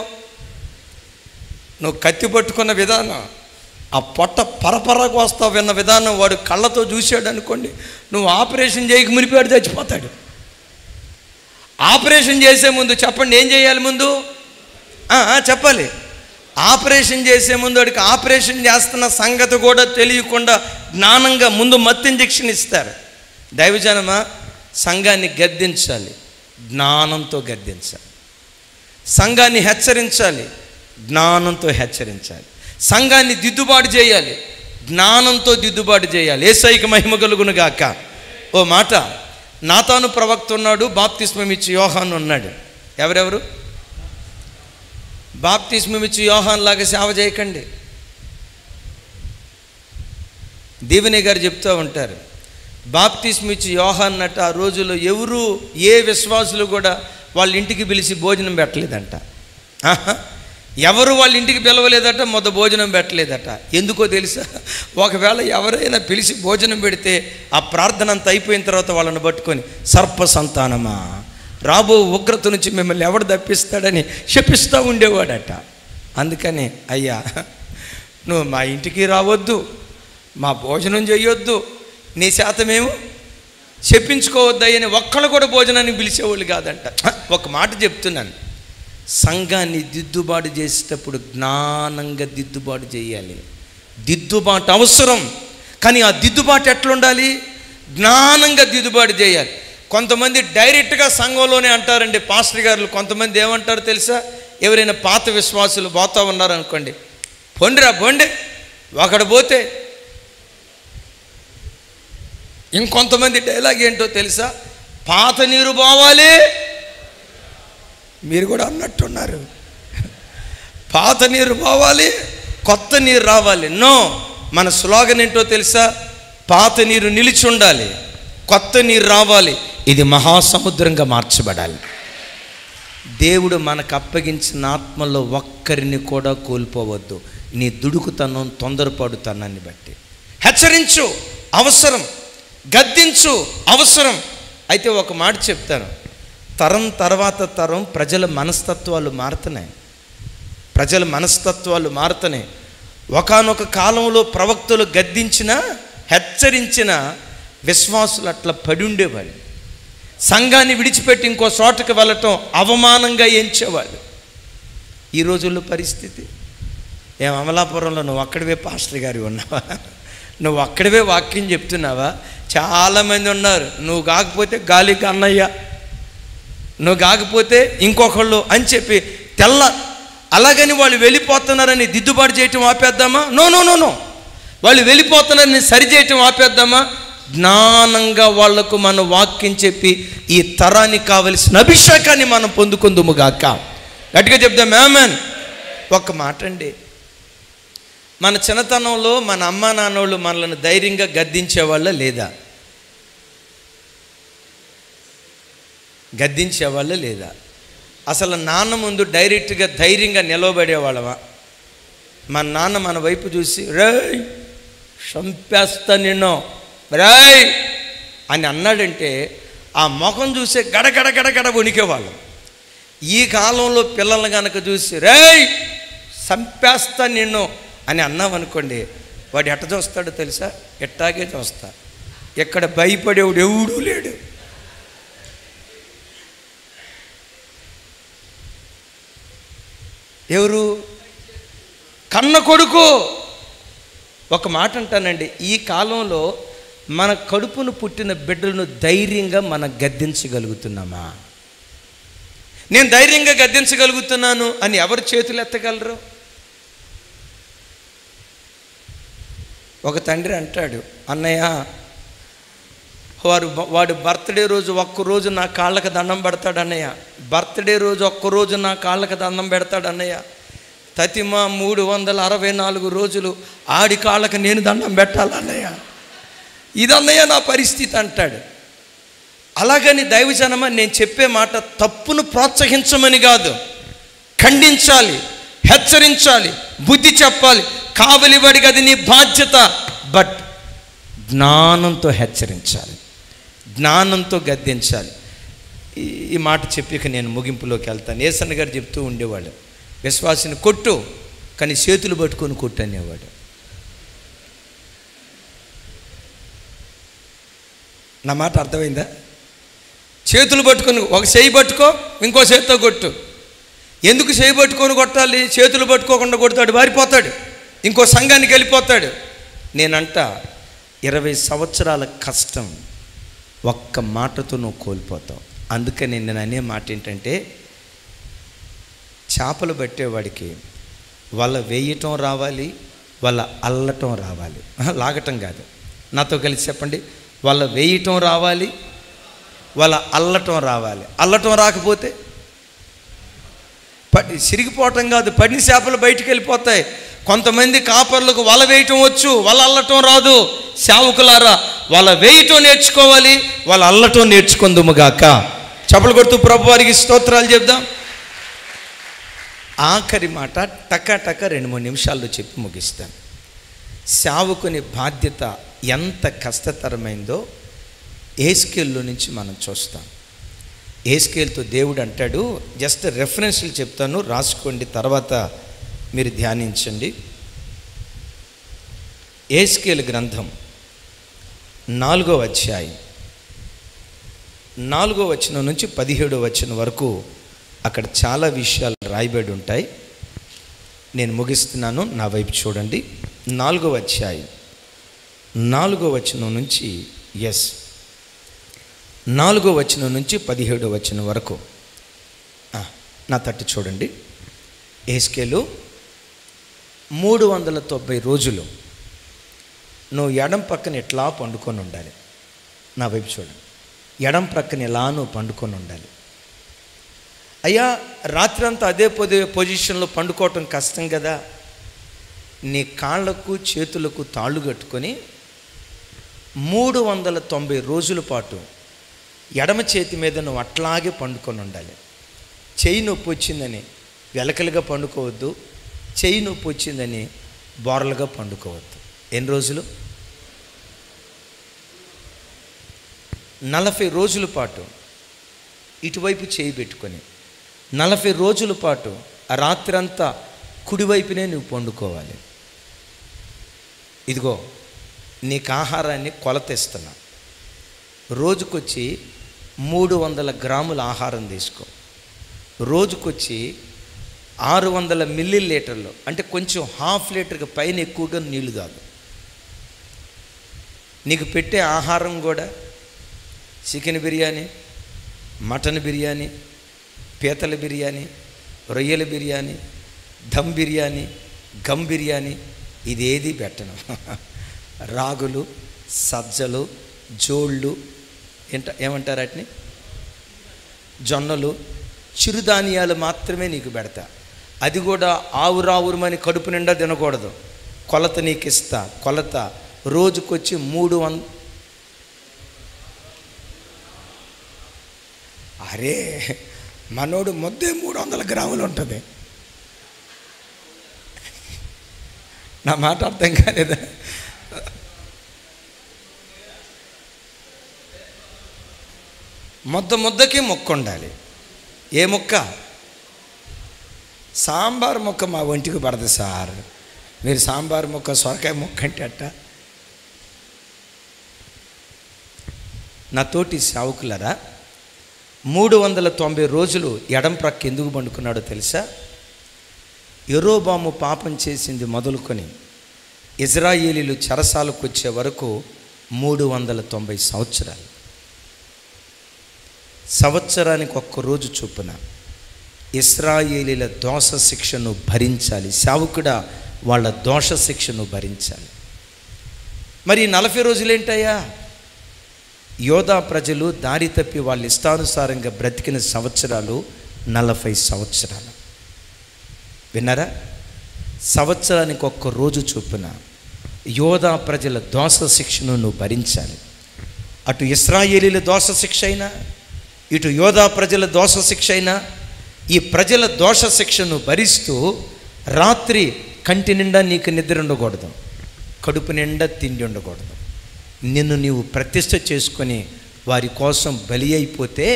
[SPEAKER 1] నువ్వు కత్తి పట్టుకున్న విధానం, ఆ పొట్ట పరపరకు వస్తావు విన్న విధానం వాడు కళ్ళతో చూశాడు అనుకోండి, నువ్వు ఆపరేషన్ చేయక మునిపాడు చచ్చిపోతాడు. ఆపరేషన్ చేసే ముందు చెప్పండి, ఏం చేయాలి? ముందు చెప్పాలి. ఆపరేషన్ చేసే ముందు వాడికి ఆపరేషన్ చేస్తున్న సంగతి కూడా తెలియకుండా జ్ఞానంగా ముందు మత్తు ఇంజెక్షన్ ఇస్తారు. దైవజనమా, సంఘాన్ని గద్దించాలి, జ్ఞానంతో గద్దించాలి. సంఘాన్ని హెచ్చరించాలి, జ్ఞానంతో హెచ్చరించాలి. సంఘాన్ని దిద్దుబాటు చేయాలి, జ్ఞానంతో దిద్దుబాటు చేయాలి. యేసయ్యకి మహిమ కలుగును గాక. ఓ మాట, నాతాను ప్రవక్త ఉన్నాడు, బాప్తిస్మం ఇచ్చి యోహాను ఉన్నాడు. ఎవరెవరు? బాప్తిస్మం ఇచ్చి యోహాను లాగా సేవ చేయకండి. దీవెని గారు చెప్తూ ఉంటారు, బాప్తిస్మం ఇచ్చి యోహాను అట ఆ రోజుల్లో ఎవరు ఏ విశ్వాసులు కూడా వాళ్ళ ఇంటికి పిలిచి భోజనం పెట్టలేదంట. ఎవరు వాళ్ళ ఇంటికి పిలవలేదట, మొదటి భోజనం పెట్టలేదట. ఎందుకో తెలుసా? ఒకవేళ ఎవరైనా పిలిచి భోజనం పెడితే ఆ ప్రార్థన అంతా అయిపోయిన తర్వాత వాళ్ళని పట్టుకొని, సర్ప సంతానమా, రాబో ఉగ్రత నుంచి మిమ్మల్ని ఎవడు తప్పిస్తాడని శపిస్తూ ఉండేవాడట. అందుకని అయ్యా, నువ్వు మా ఇంటికి రావద్దు, మా భోజనం చేయొద్దు, నీ శాతమేమో చెప్పించుకోవద్దని ఒక్కళ్ళు కూడా భోజనానికి పిలిచేవాళ్ళు కాదంట. ఒక మాట చెప్తున్నాను, సంఘాన్ని దిద్దుబాటు చేసేటప్పుడు జ్ఞానంగా దిద్దుబాటు చేయాలి. దిద్దుబాటు అవసరం, కానీ ఆ దిద్దుబాటు ఎట్లుండాలి? జ్ఞానంగా దిద్దుబాటు చేయాలి. కొంతమంది డైరెక్ట్గా సంఘంలోనే అంటారండి పాస్టర్ గారు. కొంతమంది ఏమంటారు తెలుసా? ఎవరైనా పాత విశ్వాసులు పోతా ఉన్నారనుకోండి, పొండిరా పొండి, ఒకడు పోతే. ఇంకొంతమంది డైలాగ్ ఏంటో తెలుసా? పాత నీరు పోవాలి. మీరు కూడా అన్నట్టున్నారు, పాత నీరు పోవాలి, కొత్త నీరు రావాలి. నో, మన స్లోగన్ ఏంటో తెలుసా? పాత నీరు నిలిచి ఉండాలి, కొత్త నీరు రావాలి. ఇది మహాసముద్రంగా మార్చబడాలి. దేవుడు మనకు అప్పగించిన ఆత్మలో ఒక్కరిని కూడా కోల్పోవద్దు. నీ దుడుకుతనం, తొందరపాటుతనాన్ని బట్టి హెచ్చరించు, అవసరం. గద్దించు, అవసరం. అయితే ఒక మాట చెప్తాను, తరం తర్వాత తరం ప్రజల మనస్తత్వాలు మారుతున్నాయి. ప్రజల మనస్తత్వాలు మారుతున్నాయి. ఒకానొక కాలంలో ప్రవక్తలు గద్దించిన, హెచ్చరించిన విశ్వాసులు అట్లా పడి ఉండేవాళ్ళు. సంఘాన్ని విడిచిపెట్టి ఇంకో చోటకి వెళ్ళటం అవమానంగా ఎంచేవాళ్ళు. ఈ రోజుల్లో పరిస్థితి ఏం? అమలాపురంలో నువ్వు అక్కడివే పాస్టర్ గారి ఉన్నావా? నువ్వు అక్కడివే వాక్యం చెప్తున్నావా? చాలామంది ఉన్నారు. నువ్వు కాకపోతే గాలికి అన్నయ్య, నువ్వు కాకపోతే ఇంకొకళ్ళు అని చెప్పి తెల్ల. అలాగని వాళ్ళు వెళ్ళిపోతున్నారని దిద్దుబాటు చేయటం ఆపేద్దామా? No no no no. వాళ్ళు వెళ్ళిపోతున్నారని సరిచేయటం ఆపేద్దామా? జ్ఞానంగా వాళ్లకు మనం వాక్యం చెప్పి ఈ తరానికి కావలసిన అభిషేకాన్ని మనం పొందుకుందుముగాక. గట్టిగా చెప్దాం ఆమేన్. ఒక్క మాట అండి, మన చిన్నతనంలో మన అమ్మా నాన్నోళ్ళు మనల్ని ధైర్యంగా గద్దించేవాళ్ళ లేదా? గద్దించేవాళ్ళ లేదా? అసలు నాన్న ముందు డైరెక్ట్గా ధైర్యంగా నిలవబడేవాళ్ళమా? మన నాన్న మన వైపు చూసి రేయ్ చంపేస్తా నిన్ను రేయ్ అని అన్నాడంటే ఆ ముఖం చూసే గడగడ గడగడ వణికేవాళ్ళం. ఈ కాలంలో పిల్లల్ని కనుక చూసి రేయ్ చంపేస్తా నిన్ను అని అన్నామనుకోండి, వాడు ఎట్ట చూస్తాడో తెలుసా? ఎట్టాగే చూస్తా. ఎక్కడ భయపడేవాడు ఎవడూ లేడు. ఎవరు? కన్న కొడుకు. ఒక మాట అంటానండి, ఈ కాలంలో మన కడుపును పుట్టిన బిడ్డలను ధైర్యంగా మనం గద్దించగలుగుతున్నామా? నేను ధైర్యంగా గద్దించగలుగుతున్నాను అని ఎవరు చేతులు ఎత్తగలరు? ఒక తండ్రి అంటాడు, అన్నయ్య వాడు బర్త్డే రోజు ఒక్కరోజు నా కాళ్ళకి దండం పెడతాడు అన్నయ్య. బర్త్డే రోజు ఒక్కరోజు నా కాళ్ళకి దండం పెడతాడు అన్నయ్య. తతిమ 364 రోజులు ఆడి కాళ్ళకి నేను దండం పెట్టాలన్నయ్య. ఇదన్నయ్య నా పరిస్థితి అంటాడు. అలాగని దైవజనమ నేను చెప్పే మాట తప్పును ప్రోత్సహించమని కాదు, ఖండించాలి, హెచ్చరించాలి, బుద్ధి చెప్పాలి. కావలివాడికి అది నీ బాధ్యత. బట్ జ్ఞానంతో హెచ్చరించాలి, జ్ఞానంతో గద్దించాలి. ఈ మాట చెప్పాక నేను ముగింపులోకి వెళ్తాను. ఏసన్న గారు చెప్తూ ఉండేవాడు, విశ్వాసిని కొట్టు కానీ చేతులు పట్టుకొని కొట్టు అనేవాడు. నా మాట అర్థమైందా? చేతులు పట్టుకొని, ఒక చేయి పట్టుకో, ఇంకో చేతితో కొట్టు. ఎందుకు చేయి పట్టుకొని కొట్టాలి? చేతులు పట్టుకోకుండా కొడతాడు, వారిపోతాడు, ఇంకో సంఘానికి వెళ్ళిపోతాడు. నేనంట 20 సంవత్సరాల కష్టం ఒక్క మాటతో నువ్వు కోల్పోతావు. అందుకని నేను అనే మాట ఏంటంటే, చేపలు పట్టేవాడికి వాళ్ళ వేయటం రావాలి, వాళ్ళ అల్లటం రావాలి. లాగటం కాదు, నాతో కలిసి చెప్పండి. వాళ్ళ వేయటం రావాలి, వాళ్ళ అల్లటం రావాలి. అల్లటం రాకపోతే సిరిగిపోవటం కాదు, పడిన చేపలు బయటికి వెళ్ళిపోతాయి. కొంతమంది కాపర్లకు వల వేయటం వచ్చు, వల అల్లటం రాదు. సేవకులారా, వల వేయటం నేర్చుకోవాలి, వాళ్ళ అల్లటం నేర్చుకుందుముగాక. చప్పలు కొడుతూ ప్రభు వారికి స్తోత్రాలు చెప్దాం. ఆఖరి మాట టక 2-3 నిమిషాల్లో చెప్పి ముగిస్తాను. సేవకుని బాధ్యత ఎంత కష్టతరమైందో ఏస్కేల్లో నుంచి మనం చూస్తాం. ఏస్కేల్తో దేవుడు అంటాడు, జస్ట్ రెఫరెన్స్లు చెప్తాను, రాసుకోండి, తర్వాత మీరు ధ్యానించండి. ఏస్కేల్ గ్రంథం 4వ అధ్యాయం 4వ వచనం నుంచి 17వ వచనం వరకు అక్కడ చాలా విషయాలు రాయబడి ఉంటాయి. నేను ముగిస్తున్నాను, నా వైపు చూడండి. 4వ అధ్యాయం 4వ వచనం నుంచి 4వ వచనం నుంచి 17వ వచనం వరకు నా తట్టు చూడండి. యెహెజ్కేలు 390 రోజులు నువ్వు ఎడం పక్కన ఎట్లా పండుకొని ఉండాలి. నా వైపు చూడండి. ఎడం ప్రక్కన ఎలా నువ్వు పండుకొని ఉండాలి. అయ్యా, రాత్రంతా అదే పొజిషన్లో పండుకోవటం కష్టం కదా. నీ కాళ్ళకు చేతులకు తాళ్ళు కట్టుకొని 390 రోజుల పాటు ఎడమ చేతి మీద నువ్వు అట్లాగే పండుకొని ఉండాలి. చెయ్యి నొప్పి వచ్చిందని వెలకలుగా పండుకోవద్దు, చెయ్యి నొప్పి వచ్చిందని బోరలుగా పండుకోవద్దు. ఎన్ని రోజులు? 40 రోజుల పాటు ఇటువైపు చేయి పెట్టుకొని 40 రోజుల పాటు ఆ రాత్రంతా కుడివైపునే నువ్వు పండుకోవాలి. ఇదిగో నీకు ఆహారాన్ని కొలతేస్తున్నా. రోజుకొచ్చి 300 గ్రాముల ఆహారం తీసుకో. రోజుకొచ్చి 600 మిల్లీ లీటర్లు, అంటే కొంచెం ½ లీటర్కి పైన ఎక్కువగా నీళ్లు తాగు. నీకు పెట్టే ఆహారం కూడా చికెన్ బిర్యానీ, మటన్ బిర్యానీ, పీతల బిర్యానీ, రొయ్యల బిర్యానీ, దమ్ బిర్యానీ, గమ్ బిర్యానీ, ఇదేది పెట్టను. రాగులు, సజ్జలు, జోళ్ళు, ఏమంటారు వాటిని, జొన్నలు, చిరుధాన్యాలు మాత్రమే నీకు పెడతా. అది కూడా ఆవురావురమని కడుపు నిండా తినకూడదు. కొలత నీకు ఇస్తా. కొలత రోజుకొచ్చి 300. అరే మనోడు ముద్దే 300 గ్రాములు ఉంటుంది. నా మాట అర్థం కాలేదా? ముద్దకి మొక్క ఉండాలి. ఏ మొక్క? సాంబార్ మొక్క మా ఒంటికి పడదు సార్. మీరు సాంబార్ మొక్క, సొరకాయ మొక్క అంటే అట్ట. నా తోటి సేవకులరా, 390 రోజులు ఎడం ప్రక్క ఎందుకు పండుకున్నాడో తెలుసా? యెరోబాము పాపం చేసింది మొదలుకొని ఇజ్రాయేలీలు చెరసాలకు వచ్చే వరకు 390 సంవత్సరాలు. సంవత్సరానికి ఒక్క రోజు చొప్పున ఇశ్రాయేలీల దోష శిక్షను భరించాలి. సేవకుడా, వాళ్ళ దోష శిక్షను భరించాలి. మరి 40 రోజులేంటయ్యా? యోధా ప్రజలు దారి తప్పి వాళ్ళ ఇష్టానుసారంగా బ్రతికిన సంవత్సరాలు 40 సంవత్సరాలు. విన్నారా? సంవత్సరానికి ఒక్క రోజు చొప్పున యోధా ప్రజల దోష శిక్షను నువ్వు భరించాలి. అటు ఇశ్రాయేలీల దోష శిక్ష అయినా, ఇటు యోధా ప్రజల దోష శిక్ష అయినా, ఈ ప్రజల దోష శిక్షను భరిస్తూ రాత్రి కంటి నిండా నీకు నిద్ర ఉండకూడదు, కడుపు నిండా తిండి ఉండకూడదు. నిన్ను నీవు ప్రతిష్ఠ చేసుకొని వారి కోసం బలి అయిపోతే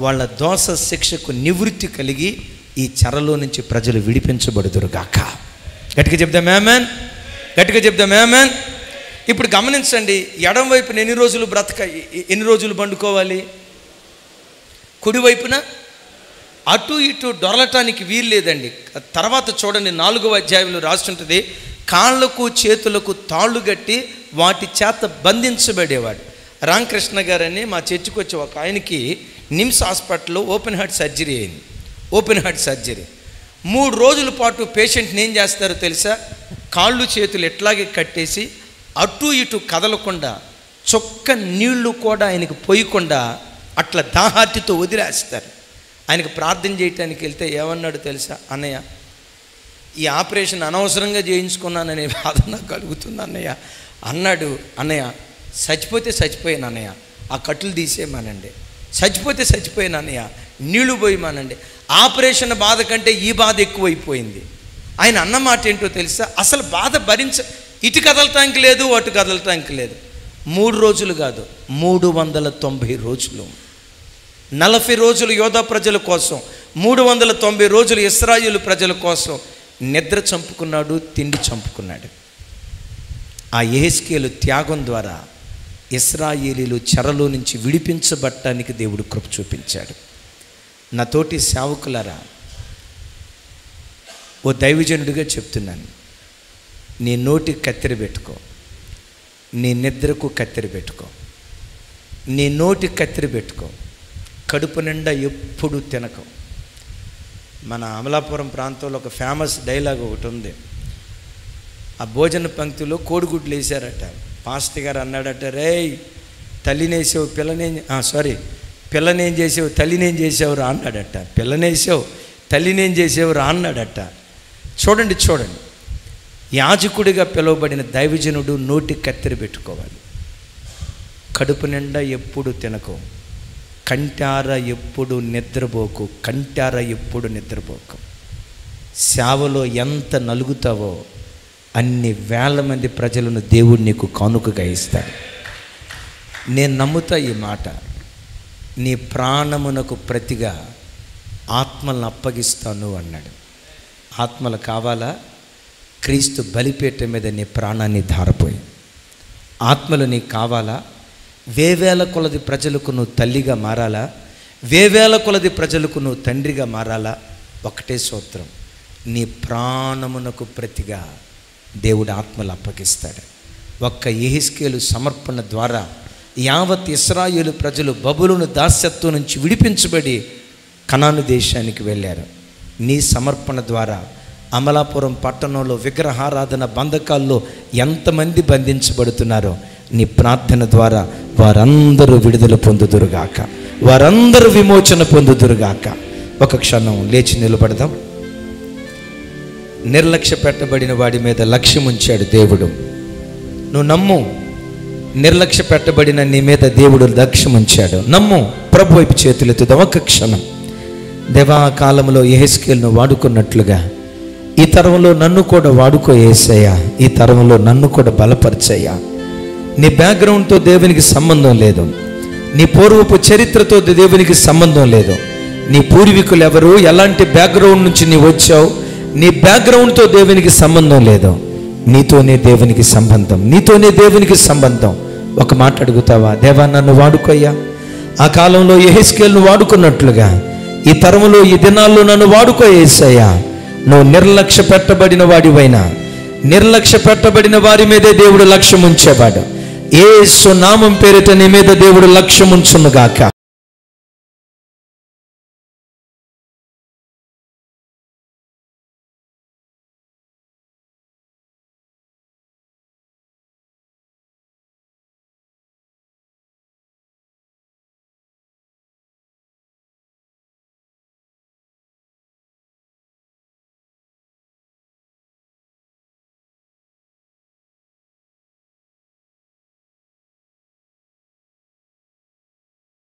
[SPEAKER 1] వాళ్ళ దోష శిక్షకు నివృత్తి కలిగి ఈ చెరలో నుంచి ప్రజలు విడిపించబడుదురుగాక. గట్టిగా చెప్దాం ఆమేన్. గట్టిగా చెప్దాం ఆమేన్. ఇప్పుడు గమనించండి, ఎడం వైపున ఎన్ని రోజులు పండుకోవాలి? కుడివైపున అటు ఇటు దొరలటానికి వీలు లేదండి. తర్వాత చూడండి, 4వ అధ్యాయంలో రాస్తుంటుంది, కాళ్ళకు చేతులకు తాళ్ళు కట్టి వాటి చేత బంధించబడేవాడు. రామకృష్ణ గారని మా చర్చికి వచ్చి ఒక ఆయనకి నిమ్స్ హాస్పిటల్లో ఓపెన్ హార్ట్ సర్జరీ అయింది. ఓపెన్ హార్ట్ సర్జరీ 3 రోజుల పాటు పేషెంట్ని ఏం చేస్తారో తెలుసా? కాళ్ళు చేతులు ఎట్లాగే కట్టేసి అటు ఇటు కదలకుండా, చొక్క నీళ్లు కూడా ఆయనకు పోయకుండా అట్లా దాహార్తితో వదిలేస్తారు. ఆయనకు ప్రార్థన చేయటానికి వెళ్తే ఏమన్నాడు తెలుసా? అన్నయ్య, ఈ ఆపరేషన్ అనవసరంగా చేయించుకున్నాననే బాధ నాకు కలుగుతుంది అన్నయ్య అన్నాడు. అన్నయ్య, చచ్చిపోతే చచ్చిపోయాను అన్నయ్య, ఆ కట్లు తీసేయమానండి. చచ్చిపోతే చచ్చిపోయాను అన్నయ్య, నీళ్లు పోయమానండి. ఆపరేషన్ బాధ కంటే ఈ బాధ ఎక్కువైపోయింది. ఆయన అన్న మాట ఏంటో తెలుసా? అసలు బాధ ఇటు కదలటానికి లేదు, అటు కదలటానికి లేదు. 3 రోజులు కాదు, 390 రోజులు. 40 రోజులు యోధా ప్రజల కోసం, 390 రోజులు ఇశ్రాయేలు ప్రజల కోసం నిద్ర చంపుకున్నాడు, తిండి చంపుకున్నాడు. ఆ యెహెజ్కేలు త్యాగం ద్వారా ఇశ్రాయేలీలు చెరలో నుంచి విడిపించబడటానికి దేవుడు కృప చూపించాడు. నా తోటి సేవకులారా, ఓ దైవజనుడిగా చెప్తున్నాను, నీ నోటికి కత్తెర పెట్టుకో. నీ నిద్రకు కత్తెర పెట్టుకో, నీ నోటి కత్తెర పెట్టుకో, కడుపు నిండా ఎప్పుడు తినకో. మన అమలాపురం ప్రాంతంలో ఒక ఫేమస్ డైలాగ్ ఒకటి ఉంది. ఆ భోజన పంక్తిలో కోడిగుడ్లు వేసారట. పాస్టర్ గారు అన్నాడట, రేయ్ తల్లినేసావు పిల్లనేం చేసావు తల్లినేం చేసావు రా అన్నాడట. పిల్లనేసావు తల్లినేం చేసావు రా అన్నాడట. చూడండి, యాజకుడిగా పిలువబడిన దైవజనుడు నోటి కత్తెర పెట్టుకోవాలి. కడుపు నిండా ఎప్పుడు తినకో, కంటార ఎప్పుడు నిద్రపోకు, సేవలో ఎంత నలుగుతావో అన్ని వేల మంది ప్రజలను దేవుడు నీకు కానుకగా ఇస్తాడు. నేను నమ్ముతా ఈ మాట. నీ ప్రాణమునకు ప్రతిగా ఆత్మలను అప్పగిస్తాను అన్నాడు. ఆత్మలు కావాలా? క్రీస్తు బలిపీఠం మీద నీ ప్రాణాన్ని ధారపోయి. ఆత్మలు నీకు కావాలా? వేవేల కొలది ప్రజలకు నువ్వు తల్లిగా మారాలా? వేవేల కొలది ప్రజలకు నువ్వు తండ్రిగా మారాలా? ఒకటే సూత్రం, నీ ప్రాణమునకు ప్రతిగా దేవుడు ఆత్మలు అప్పగిస్తాడు. ఒక్క యెహెజ్కేలు సమర్పణ ద్వారా యావత్ ఇశ్రాయేలు ప్రజలు బబులోను దాస్యత్వం నుంచి విడిపించబడి కనాను దేశానికి వెళ్ళారు. నీ సమర్పణ ద్వారా అమలాపురం పట్టణంలో విగ్రహారాధన బంధకాల్లో ఎంతమంది బంధించబడుతున్నారో నీ ప్రార్థన ద్వారా వారందరూ విడుదల పొందుదురుగాక, వారందరూ విమోచన పొందుదురుగాక. ఒక క్షణం లేచి నిలబడదాం. నిర్లక్ష్య పెట్టబడిన వాడి మీద లక్ష్యం ఉంచాడు దేవుడు. నువ్వు నమ్ము, నిర్లక్ష్య పెట్టబడిన నీ మీద దేవుడు లక్ష్యం ఉంచాడు. నమ్ము. ప్రభు వైపు చేతులెత్తుదాం. ఒక క్షణం. దేవా, కాలంలో యెహెజ్కేలును వాడుకున్నట్లుగా ఈ తరంలో నన్ను కూడా వాడుకో యేసయ్యా. ఈ తరంలో నన్ను కూడా బలపరచయ్యా. నీ బ్యాక్గ్రౌండ్తో దేవునికి సంబంధం లేదు, నీ పూర్వపు చరిత్రతో దేవునికి సంబంధం లేదు. నీ పూర్వీకులు ఎవరు, ఎలాంటి బ్యాక్గ్రౌండ్ నుంచి నీ వచ్చావు, నీ బ్యాక్గ్రౌండ్తో దేవునికి సంబంధం లేదు. నీతోనే దేవునికి సంబంధం, నీతోనే దేవునికి సంబంధం. ఒక మాట అడుగుతావా? దేవా, నన్ను వాడుకోయ్యా. ఆ కాలంలో యెహెజ్కేలును వాడుకున్నట్లుగా ఈ తరములో ఈ దినాల్లో నన్ను వాడుకో యేసయ్యా. నువ్వు నిర్లక్ష్య పెట్టబడిన వాడివైనా, నిర్లక్ష్య పెట్టబడిన వారి మీదే దేవుడు లక్ష్యం ఉంచేవాడు. యేసు నామం పేరిట నీ మీద దేవుడు లక్ష్యం ఉంచునుగాక.